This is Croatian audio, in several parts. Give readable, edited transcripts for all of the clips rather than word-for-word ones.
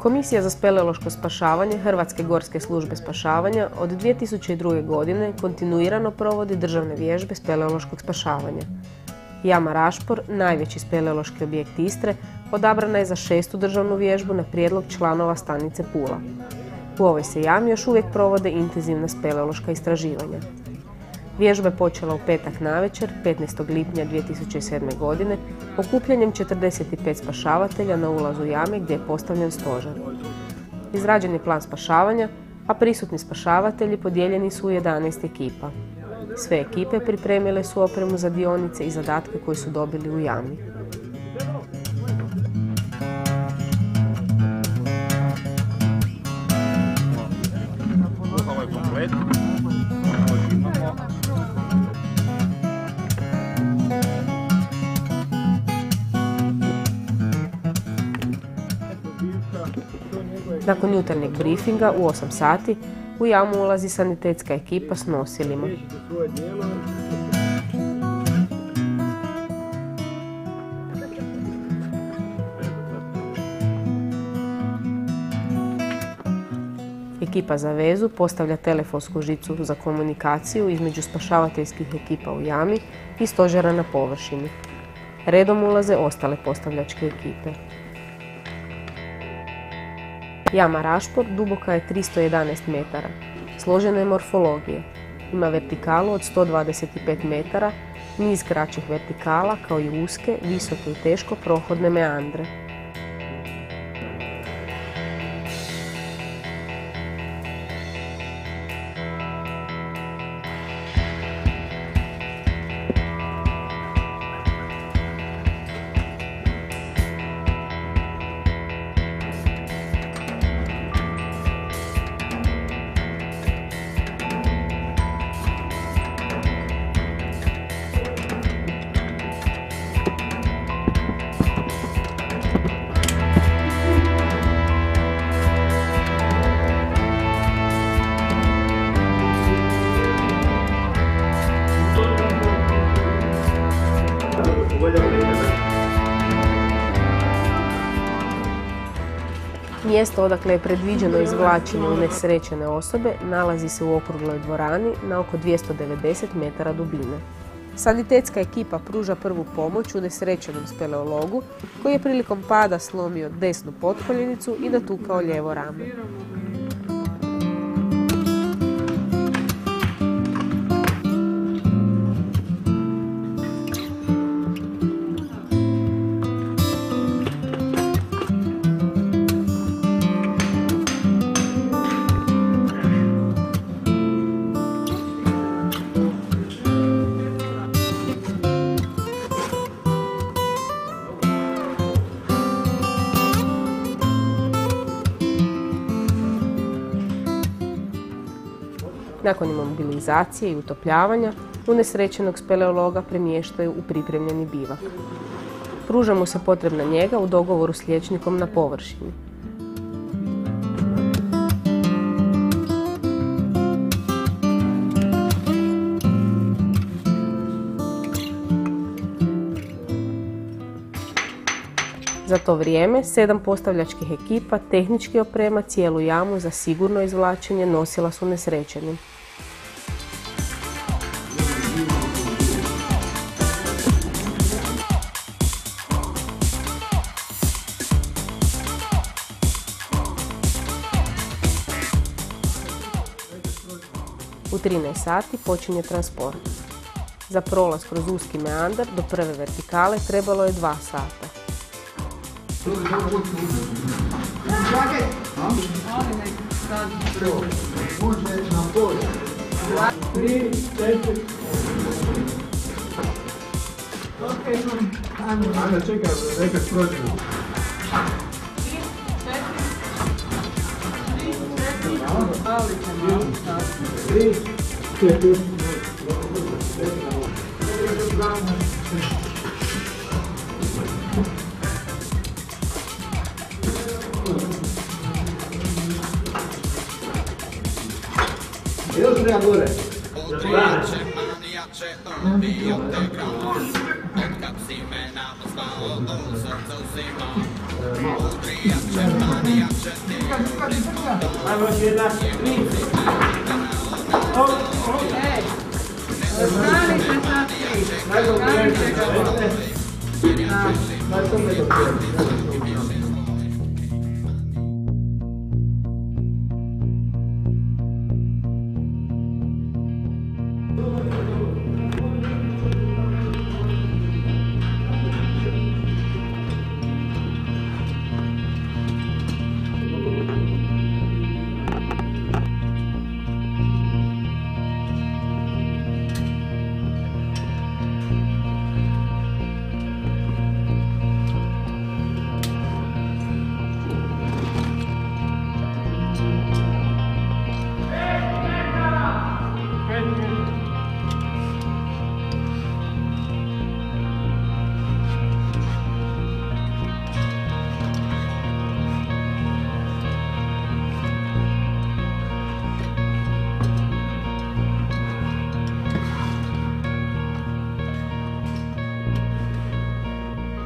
Komisija za speleološko spašavanje Hrvatske gorske službe spašavanja od 2002. godine kontinuirano provodi državne vježbe speleološkog spašavanja. Jama Rašpor, najveći speleološki objekt Istre, odabrana je za 6. državnu vježbu na prijedlog članova stanice Pula. U ovoj se jami još uvijek provode intenzivna speleološka istraživanja. Vježba je počela u petak navečer, 15. lipnja 2007. godine, okupljanjem 45 spašavatelja na ulazu jame gdje je postavljen stožer. Izrađen je plan spašavanja, a prisutni spašavatelji podijeljeni su u 11 ekipa. Sve ekipe pripremile su opremu za dionice i zadatke koje su dobili u jami. Nakon jutarnjeg briefinga u 8 sati u jamu ulazi sanitetska ekipa s nosilima. Ekipa za vezu postavlja telefonsku žicu za komunikaciju između spašavateljskih ekipa u jami i stožera na površini. Redom ulaze ostale postavljačke ekipe. Jama Rašpor duboka je 311 metara, složena je morfologije. Ima vertikalu od 125 metara, niz kraćih vertikala kao i uske, visoke i teško prohodne meandre. Mjesto odakle je predviđeno izvlačenje unesrećene osobe nalazi se u okrugloj dvorani na oko 290 metara dubine. Sanitetska ekipa pruža prvu pomoć unesrećenom speleologu koji je prilikom pada slomio desnu potkoljenicu i natukao lijevo rame. Nakon imobilizacije i utopljavanja, unesrećenog speleologa premještaju u pripremljeni bivak. Pruža mu se potrebna njega u dogovoru s liječnikom na površini. Za to vrijeme 7 postavljačkih ekipa tehnički oprema cijelu jamu za sigurno izvlačenje nosila s unesrećenim. U 13 sati počinje transport. Za prolaz kroz uski meandar do prve vertikale trebalo je 2 sata. Ajde, čekaj, nekad prođemo. 3, 4, Još treba gore. Ajmo još jedna.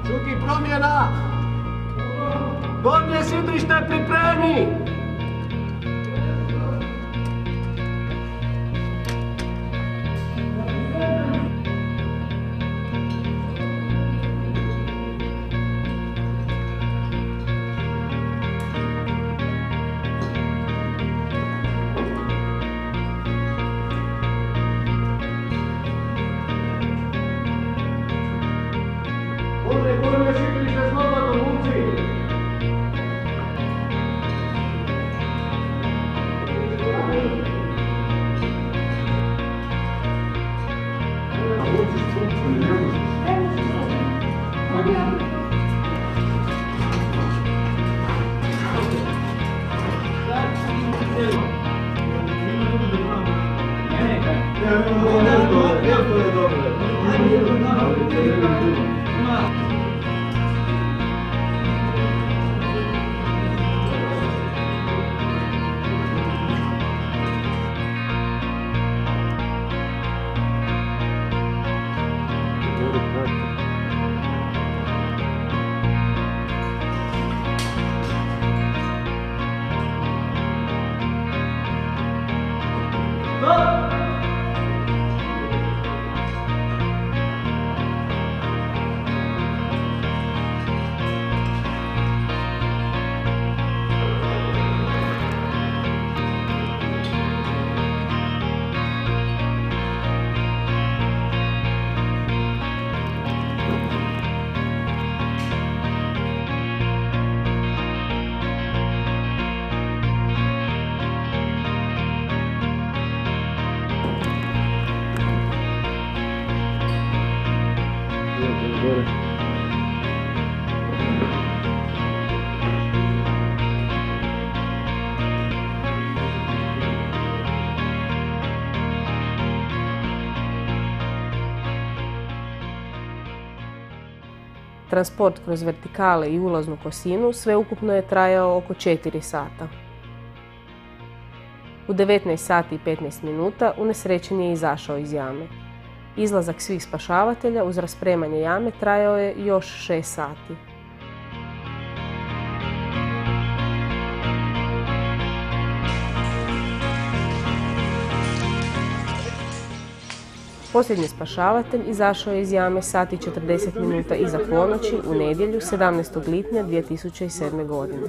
Čuki, promjena! Gornje sidrište pripremi! Gornje sidrište slobodno, momci! Transport kroz vertikale i ulaznu kosinu sveukupno je trajao oko 4 sata. U 19 sati i 15 minuta unesrećen je izašao iz jame. Izlazak svih spašavatelja uz raspremanje jame trajao je još 6 sati. Posljednji spašavatelj izašao je iz jame sat i 40 minuta iza ponoći u nedjelju 17. lipnja 2007. godine.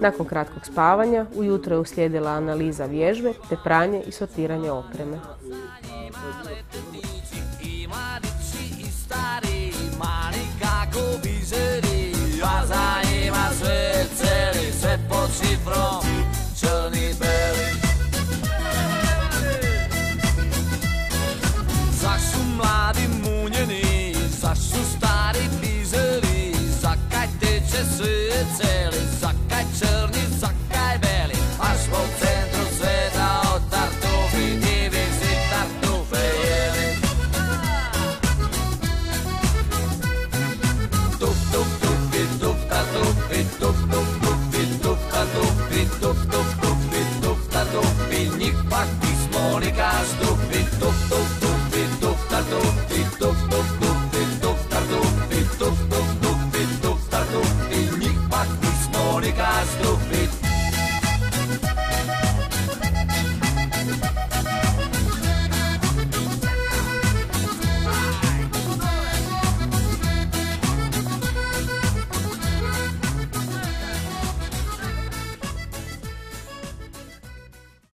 Nakon kratkog spavanja, ujutro je uslijedila analiza vježbe te pranje i sortiranje opreme.